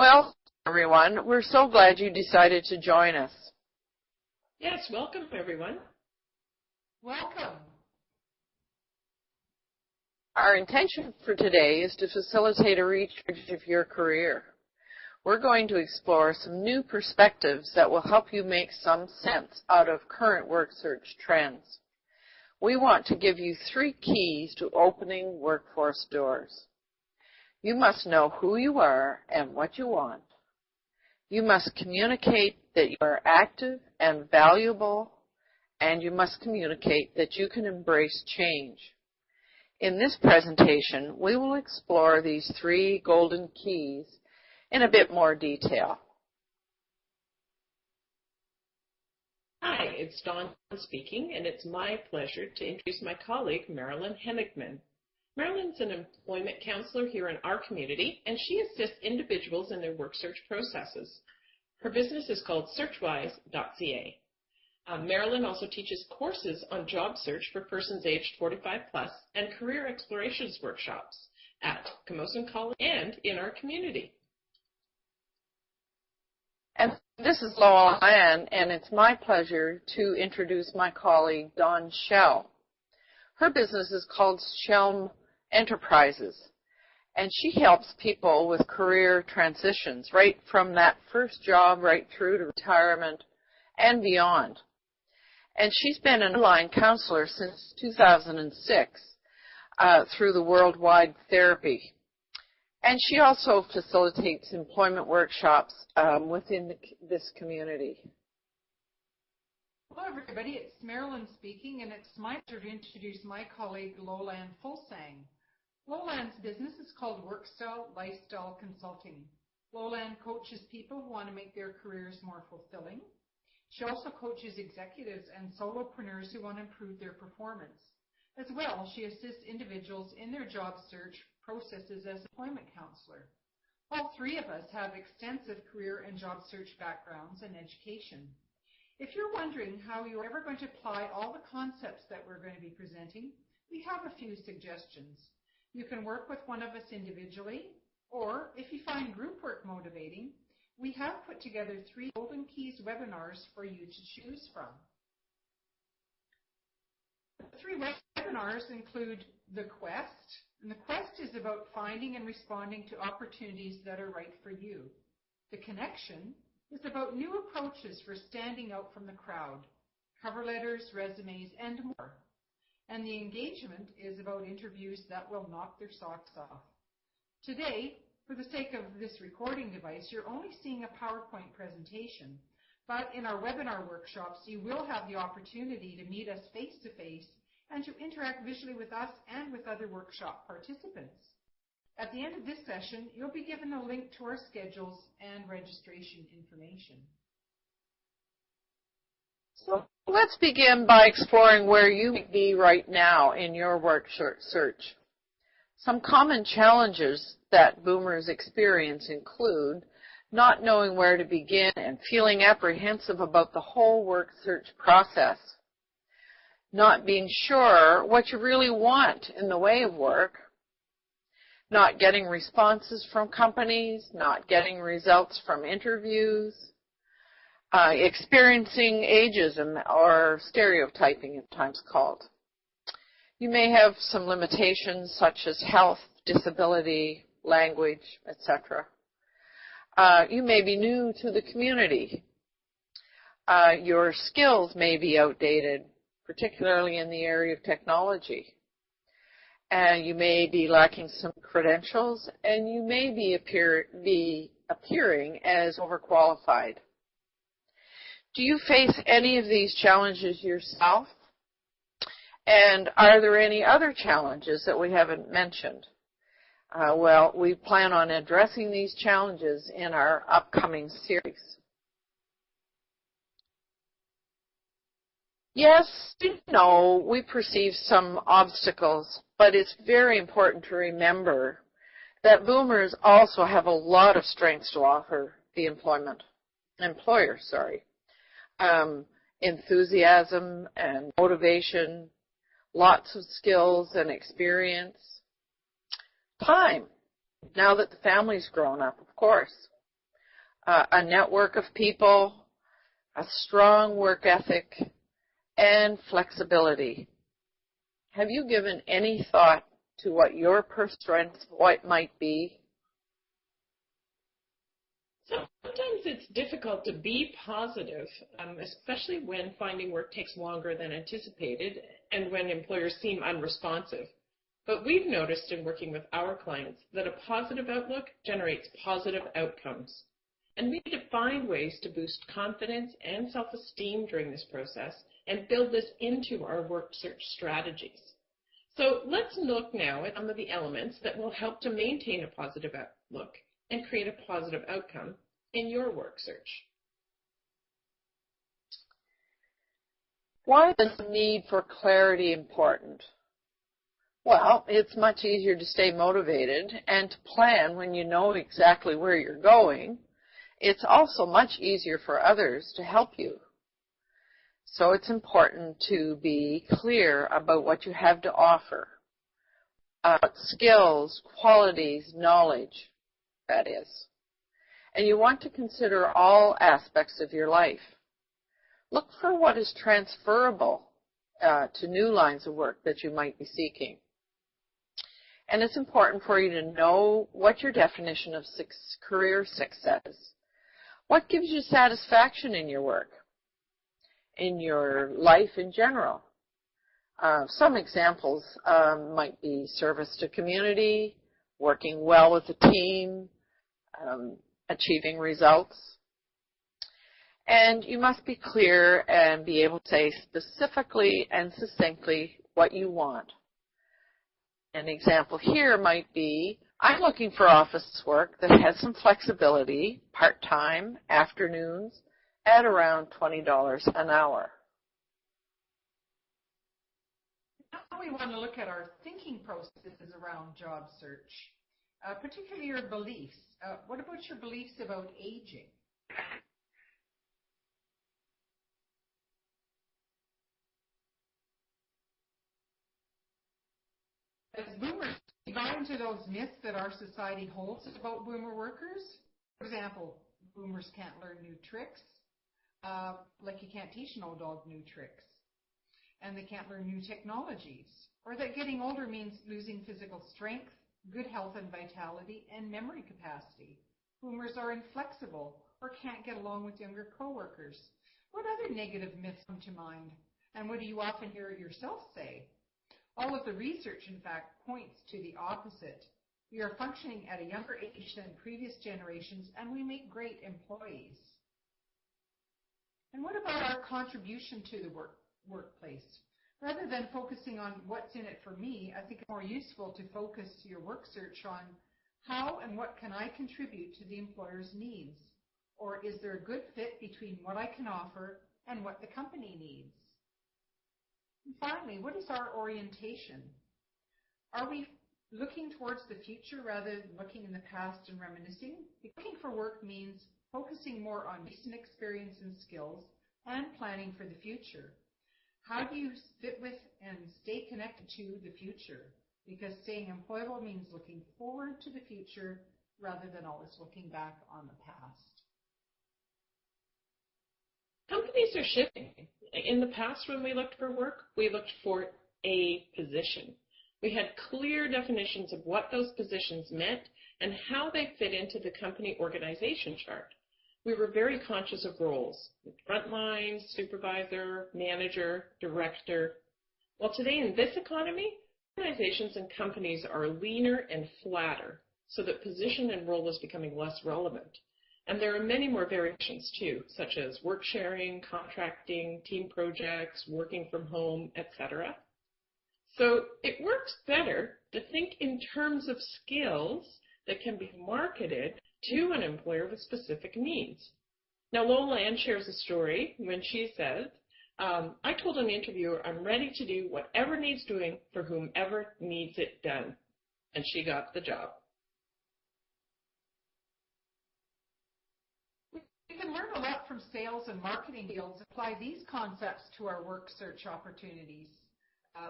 Well, everyone, we're so glad you decided to join us. Yes, welcome everyone. Welcome. Our intention for today is to facilitate a recharge of your career. We're going to explore some new perspectives that will help you make some sense out of current work search trends. We want to give you 3 keys to opening workforce doors. You must know who you are and what you want. You must communicate that you are active and valuable, and you must communicate that you can embrace change. In this presentation, we will explore these 3 golden keys in a bit more detail. Hi, it's Dawn speaking, and it's my pleasure to introduce my colleague, Marilyn Henigman. Marilyn's an employment counselor here in our community, and she assists individuals in their work search processes. Her business is called searchwise.ca. Marilyn also teaches courses on job search for persons aged 45 plus and career explorations workshops at Camosun College and in our community. And this is Lowell Ann, and it's my pleasure to introduce my colleague, Dawn Shell. Her business is called Shelm Enterprises, and she helps people with career transitions right from that first job right through to retirement and beyond. And she's been an online counselor since 2006 through the Worldwide Therapy. And she also facilitates employment workshops within this community. Hello everybody, it's Marilyn speaking, and it's my pleasure to introduce my colleague Lolan Fulsang. Lolan's business is called Workstyle Lifestyle Consulting. Lolan coaches people who want to make their careers more fulfilling. She also coaches executives and solopreneurs who want to improve their performance. As well, she assists individuals in their job search processes as an employment counselor. All 3 of us have extensive career and job search backgrounds and education. If you're wondering how you're ever going to apply all the concepts that we're going to be presenting, we have a few suggestions. You can work with one of us individually, or if you find group work motivating, we have put together 3 Golden Keys webinars for you to choose from. The 3 webinars include The Quest, and The Quest is about finding and responding to opportunities that are right for you. The Connection is about new approaches for standing out from the crowd, cover letters, resumes, and more. And The Engagement is about interviews that will knock their socks off. Today, for the sake of this recording device, you're only seeing a PowerPoint presentation, but in our webinar workshops, you will have the opportunity to meet us face-to-face and to interact visually with us and with other workshop participants. At the end of this session, you'll be given a link to our schedules and registration information. So let's begin by exploring where you may be right now in your work search. Some common challenges that boomers experience include not knowing where to begin and feeling apprehensive about the whole work search process, not being sure what you really want in the way of work, not getting responses from companies, not getting results from interviews, experiencing ageism or stereotyping at times called. You may have some limitations such as health, disability, language, etc. You may be new to the community. Your skills may be outdated, particularly in the area of technology. You may be lacking some credentials, and you may be appearing as overqualified. Do you face any of these challenges yourself? And are there any other challenges that we haven't mentioned? Well, we plan on addressing these challenges in our upcoming series. Yes, we perceive some obstacles, but it's very important to remember that boomers also have a lot of strengths to offer the employer. Enthusiasm and motivation, lots of skills and experience. Time, now that the family's grown up, of course. a network of people, a strong work ethic, and flexibility. Have you given any thought to what your strengths might be? Sometimes it's difficult to be positive, especially when finding work takes longer than anticipated and when employers seem unresponsive. But we've noticed in working with our clients that a positive outlook generates positive outcomes. And we need to find ways to boost confidence and self-esteem during this process and build this into our work search strategies. So let's look now at some of the elements that will help to maintain a positive outlook and create a positive outcome in your work search. Why is the need for clarity important? Well, it's much easier to stay motivated and to plan when you know exactly where you're going. It's also much easier for others to help you. So it's important to be clear about what you have to offer, skills, qualities, knowledge, that is. And you want to consider all aspects of your life. Look for what is transferable to new lines of work that you might be seeking. And it's important for you to know what your definition of career success is. What gives you satisfaction in your work, in your life in general? Some examples might be service to community, working well with a team, achieving results. And you must be clear and be able to say specifically and succinctly what you want. An example here might be, I'm looking for office work that has some flexibility, part-time, afternoons, at around $20 an hour. Now we want to look at our thinking processes around job search, particularly your beliefs. What about your beliefs about aging? As boomers, we buy into those myths that our society holds about boomer workers. For example, boomers can't learn new tricks, like you can't teach an old dog new tricks. And they can't learn new technologies. Or that getting older means losing physical strength, good health and vitality, and memory capacity. Boomers are inflexible or can't get along with younger coworkers. What other negative myths come to mind? And what do you often hear yourself say? All of the research, in fact, points to the opposite. We are functioning at a younger age than previous generations, and we make great employees. And what about our contribution to the workplace? Rather than focusing on what's in it for me, I think it's more useful to focus your work search on how and what can I contribute to the employer's needs? Or is there a good fit between what I can offer and what the company needs? And finally, what is our orientation? Are we looking towards the future rather than looking in the past and reminiscing? Looking for work means focusing more on recent experience and skills and planning for the future. How do you fit with and stay connected to the future? Because staying employable means looking forward to the future rather than always looking back on the past. Companies are shifting. In the past, when we looked for work, we looked for a position. We had clear definitions of what those positions meant and how they fit into the company organization chart. We were very conscious of roles: frontline, supervisor, manager, director. Well, today in this economy, organizations and companies are leaner and flatter, so that position and role is becoming less relevant. And there are many more variations too, such as work sharing, contracting, team projects, working from home, etc. So it works better to think in terms of skills that can be marketed to an employer with specific needs. Now, Lolan shares a story when she says, I told an interviewer I'm ready to do whatever needs doing for whomever needs it done. And she got the job. We can learn a lot from sales and marketing fields. Apply these concepts to our work search opportunities,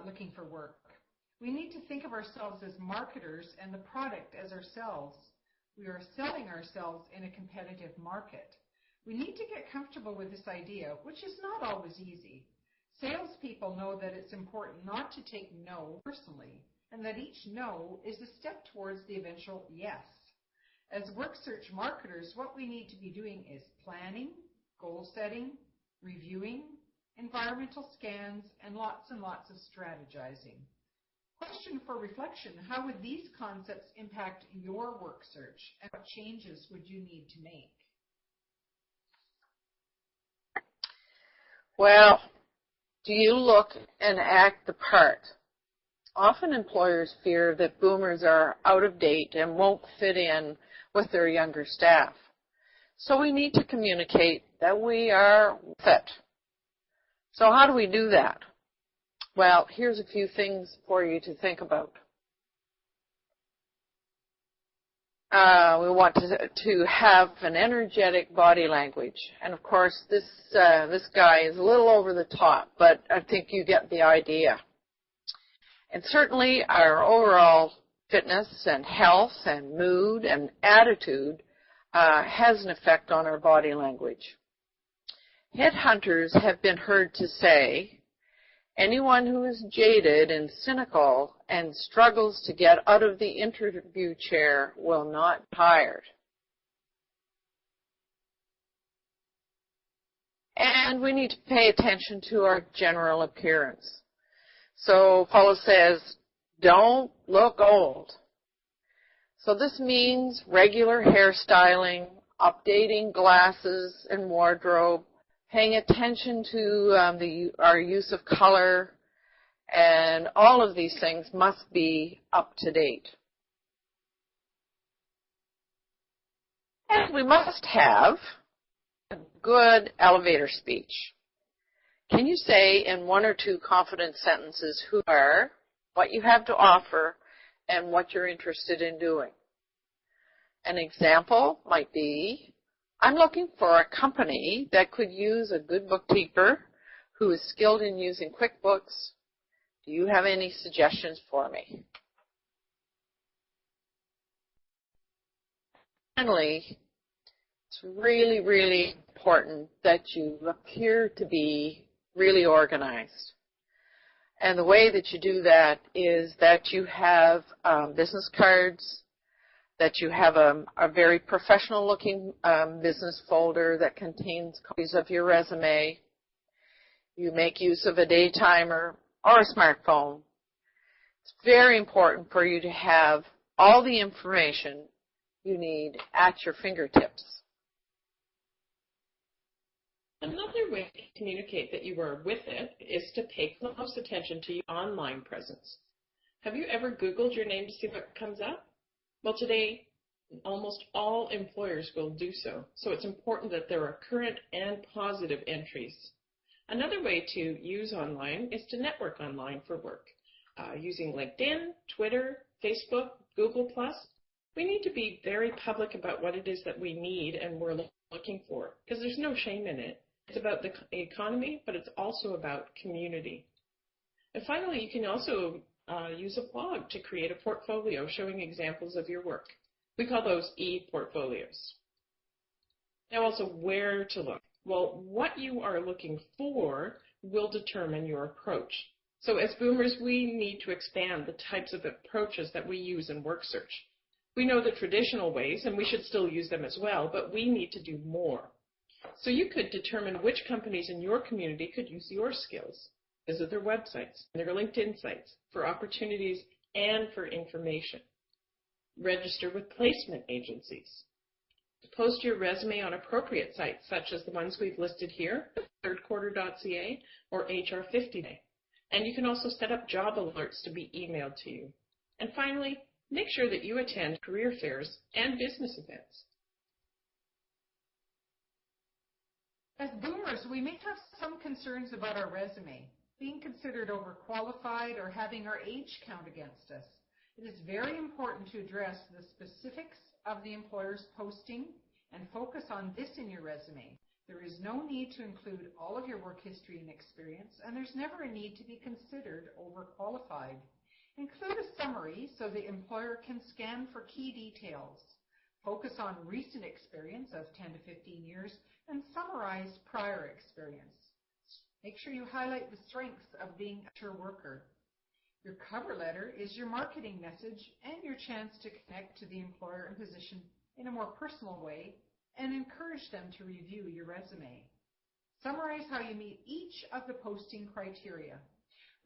looking for work. We need to think of ourselves as marketers and the product as ourselves. We are selling ourselves in a competitive market. We need to get comfortable with this idea, which is not always easy. Salespeople know that it's important not to take no personally, and that each no is a step towards the eventual yes. As work search marketers, what we need to be doing is planning, goal setting, reviewing, environmental scans, and lots of strategizing. Question for reflection: how would these concepts impact your work search, and what changes would you need to make? Well, do you look and act the part? Often employers fear that boomers are out of date and won't fit in with their younger staff. So we need to communicate that we are fit. So how do we do that? Well, here's a few things for you to think about. We want to have an energetic body language. And of course, this guy is a little over the top, but I think you get the idea. And certainly our overall fitness and health and mood and attitude has an effect on our body language. Headhunters have been heard to say, anyone who is jaded and cynical and struggles to get out of the interview chair will not be hired. And we need to pay attention to our general appearance. So Paula says, don't look old. So this means regular hairstyling, updating glasses and wardrobe, paying attention to our use of color, and all of these things must be up to date. And we must have a good elevator speech. Can you say in one or two confident sentences who you are, what you have to offer, and what you're interested in doing? An example might be, I'm looking for a company that could use a good bookkeeper who is skilled in using QuickBooks. Do you have any suggestions for me? Finally, it's really, really important that you appear to be really organized. And the way that you do that is that you have business cards, that you have a very professional-looking business folder that contains copies of your resume. You make use of a day timer or a smartphone. It's very important for you to have all the information you need at your fingertips. Another way to communicate that you are with it is to pay close attention to your online presence. Have you ever Googled your name to see what comes up? Well, today, almost all employers will do so, so it's important that there are current and positive entries. Another way to use online is to network online for work. Using LinkedIn, Twitter, Facebook, Google+, we need to be very public about what it is that we need and we're looking for, because there's no shame in it. It's about the economy, but it's also about community. And finally, you can also use a blog to create a portfolio showing examples of your work. We call those e-portfolios. Now also, where to look. Well, what you are looking for will determine your approach. So as boomers, we need to expand the types of approaches that we use in work search. We know the traditional ways, and we should still use them as well, but we need to do more. So you could determine which companies in your community could use your skills. Visit their websites, their LinkedIn sites for opportunities and for information. Register with placement agencies. Post your resume on appropriate sites such as the ones we've listed here, thirdquarter.ca or HR50Day. And you can also set up job alerts to be emailed to you. And finally, make sure that you attend career fairs and business events. As boomers, we may have some concerns about our resume, being considered overqualified or having our age count against us. It is very important to address the specifics of the employer's posting and focus on this in your resume. There is no need to include all of your work history and experience, and there's never a need to be considered overqualified. Include a summary so the employer can scan for key details. Focus on recent experience of 10 to 15 years and summarize prior experience. Make sure you highlight the strengths of being a mature worker. Your cover letter is your marketing message and your chance to connect to the employer and position in a more personal way and encourage them to review your resume. Summarize how you meet each of the posting criteria.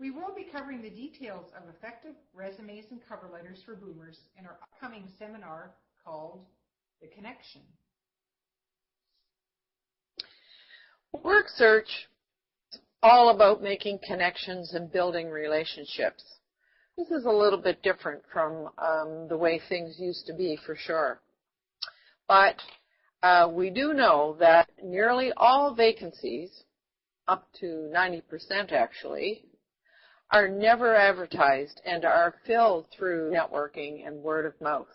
We will be covering the details of effective resumes and cover letters for boomers in our upcoming seminar called The Connection. Work search is all about making connections and building relationships. This is a little bit different from the way things used to be, for sure. But we do know that nearly all vacancies, up to 90% actually, are never advertised and are filled through networking and word of mouth.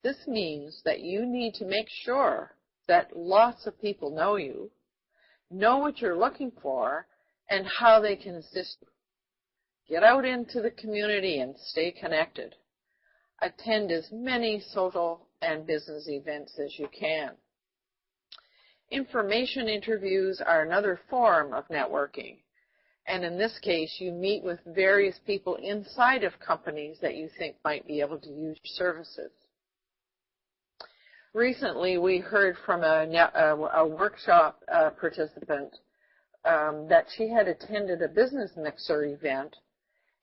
This means that you need to make sure that lots of people know you, know what you're looking for, and how they can assist you. Get out into the community and stay connected. Attend as many social and business events as you can. Information interviews are another form of networking. And in this case, you meet with various people inside of companies that you think might be able to use your services. Recently, we heard from a workshop participant that she had attended a business mixer event,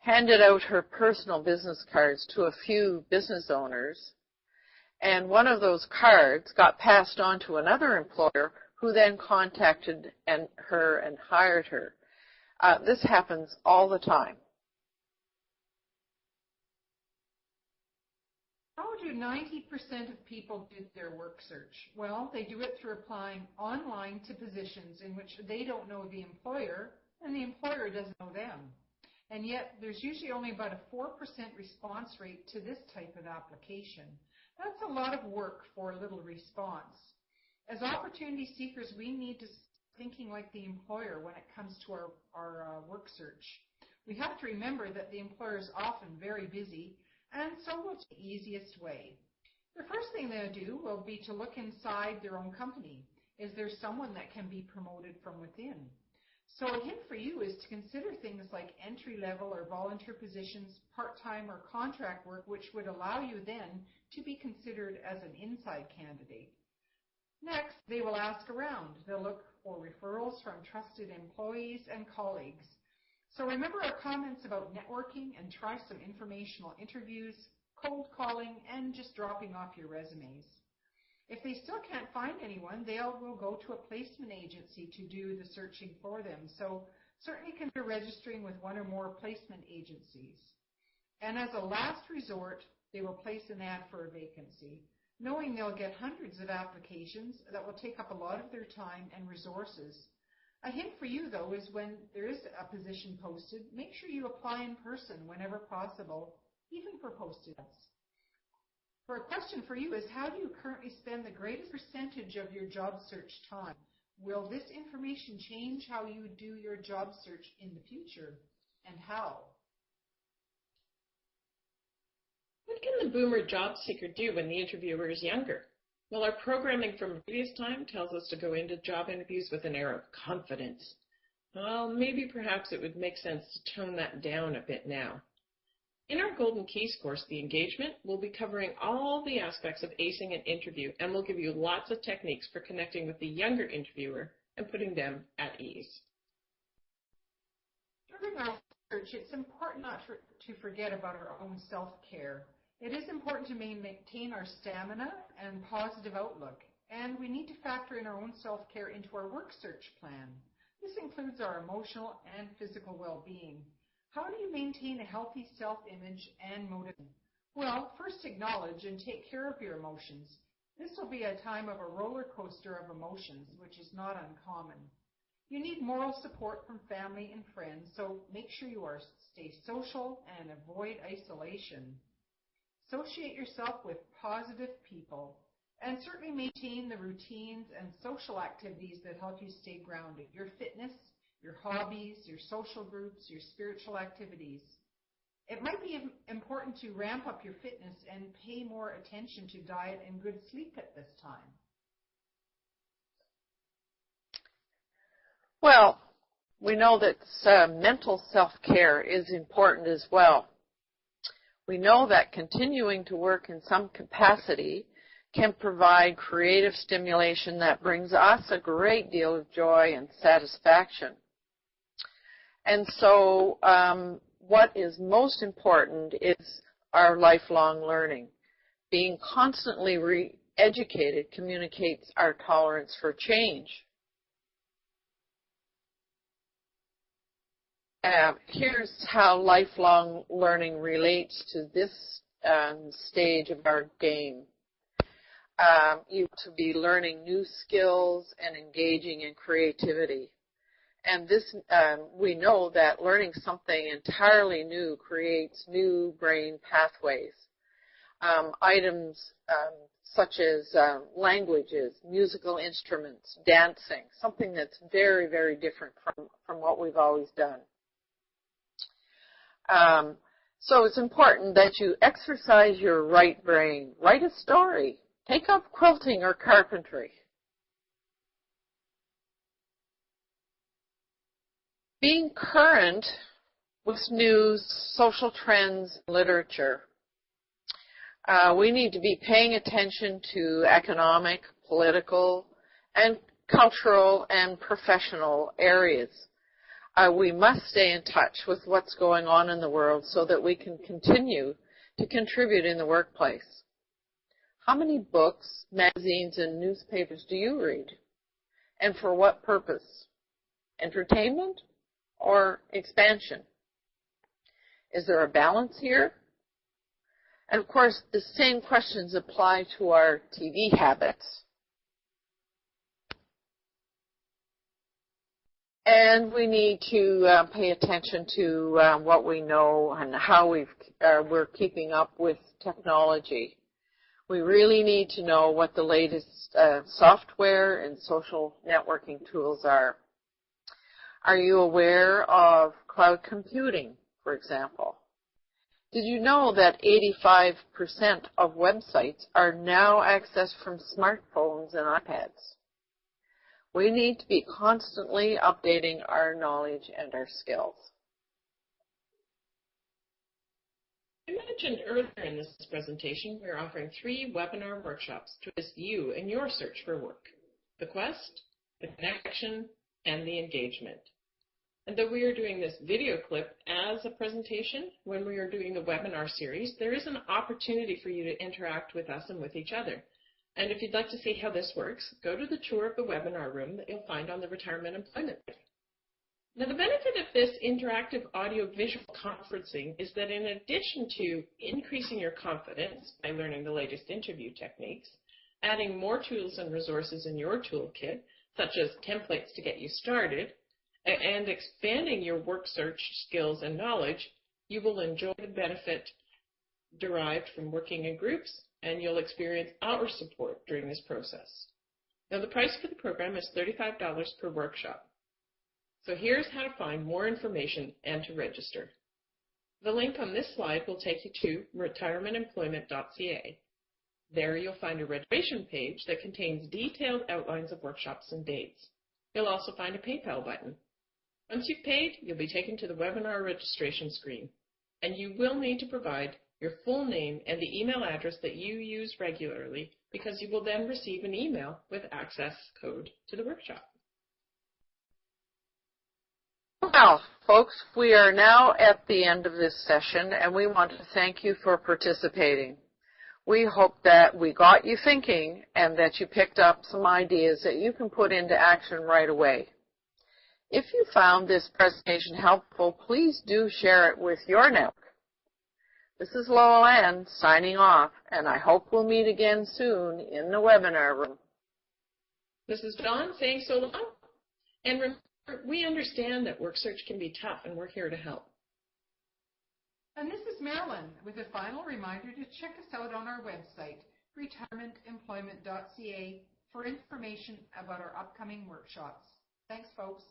handed out her personal business cards to a few business owners, and one of those cards got passed on to another employer who then contacted her and hired her. This happens all the time. How do 90% of people do their work search? Well, they do it through applying online to positions in which they don't know the employer and the employer doesn't know them. And yet, there's usually only about a 4% response rate to this type of application. That's a lot of work for a little response. As opportunity seekers, we need to thinking like the employer when it comes to our work search. We have to remember that the employer is often very busy, and so will take the easiest way. The first thing they'll do will be to look inside their own company. Is there someone that can be promoted from within? So a hint for you is to consider things like entry-level or volunteer positions, part-time or contract work, which would allow you then to be considered as an inside candidate. Next, they will ask around. They'll look for referrals from trusted employees and colleagues. So remember our comments about networking and try some informational interviews, cold calling, and just dropping off your resumes. If they still can't find anyone, they will go to a placement agency to do the searching for them. So certainly consider registering with one or more placement agencies. And as a last resort, they will place an ad for a vacancy, knowing they'll get hundreds of applications that will take up a lot of their time and resources. A hint for you, though, is when there is a position posted, make sure you apply in person whenever possible, even for posted ads. For a question for you is, how do you currently spend the greatest percentage of your job search time? Will this information change how you do your job search in the future, and how? What can the boomer job seeker do when the interviewer is younger? Well, our programming from previous time tells us to go into job interviews with an air of confidence. Well, maybe perhaps it would make sense to tone that down a bit now. In our Golden Keys course, The Engagement, we'll be covering all the aspects of acing an interview, and we'll give you lots of techniques for connecting with the younger interviewer and putting them at ease. During our research, it's important not to forget about our own self-care. It is important to maintain our stamina and positive outlook, and we need to factor in our own self-care into our work search plan. This includes our emotional and physical well-being. How do you maintain a healthy self-image and motivation? Well, first acknowledge and take care of your emotions. This will be a time of a roller coaster of emotions, which is not uncommon. You need moral support from family and friends, so make sure you stay social and avoid isolation. Associate yourself with positive people, and certainly maintain the routines and social activities that help you stay grounded. Your fitness, your hobbies, your social groups, your spiritual activities. It might be important to ramp up your fitness and pay more attention to diet and good sleep at this time. Well, we know that mental self-care is important as well. We know that continuing to work in some capacity can provide creative stimulation that brings us a great deal of joy and satisfaction. And so what is most important is our lifelong learning. Being constantly re-educated communicates our tolerance for change. Here's how lifelong learning relates to this stage of our game. You to be learning new skills and engaging in creativity. And this, we know that learning something entirely new creates new brain pathways. Items such as languages, musical instruments, dancing, something that's very, very different from what we've always done. So it's important that you exercise your right brain. Write a story. Take up quilting or carpentry. Being current with news, social trends, literature. We need to be paying attention to economic, political, and cultural and professional areas. We must stay in touch with what's going on in the world so that we can continue to contribute in the workplace. How many books, magazines, and newspapers do you read? And for what purpose? Entertainment or expansion? Is there a balance here? And of course, the same questions apply to our TV habits. And we need to pay attention to what we know and how we're keeping up with technology. We really need to know what the latest software and social networking tools are. Are you aware of cloud computing, for example? Did you know that 85% of websites are now accessed from smartphones and iPads? We need to be constantly updating our knowledge and our skills. I mentioned earlier in this presentation, we're offering 3 webinar workshops to assist you in your search for work: the quest, the connection, and the engagement. And though we are doing this video clip as a presentation, when we are doing the webinar series, there is an opportunity for you to interact with us and with each other. And if you'd like to see how this works, go to the tour of the webinar room that you'll find on the Retirement Employment page. Now, the benefit of this interactive audio-visual conferencing is that in addition to increasing your confidence by learning the latest interview techniques, adding more tools and resources in your toolkit, such as templates to get you started, and expanding your work search skills and knowledge, you will enjoy the benefit derived from working in groups, and you'll experience our support during this process. Now, the price for the program is $35 per workshop. So here's how to find more information and to register. The link on this slide will take you to retirementemployment.ca. There you'll find a registration page that contains detailed outlines of workshops and dates. You'll also find a PayPal button. Once you've paid, you'll be taken to the webinar registration screen, and you will need to provide your full name and the email address that you use regularly, because you will then receive an email with access code to the workshop. Well, folks, we are now at the end of this session, and we want to thank you for participating. We hope that we got you thinking and that you picked up some ideas that you can put into action right away. If you found this presentation helpful, please do share it with your network. This is Lola Ann signing off, and I hope we'll meet again soon in the webinar room. This is Dawn saying so long. And remember, we understand that work search can be tough, and we're here to help. And this is Marilyn with a final reminder to check us out on our website, retirementemployment.ca, for information about our upcoming workshops. Thanks, folks.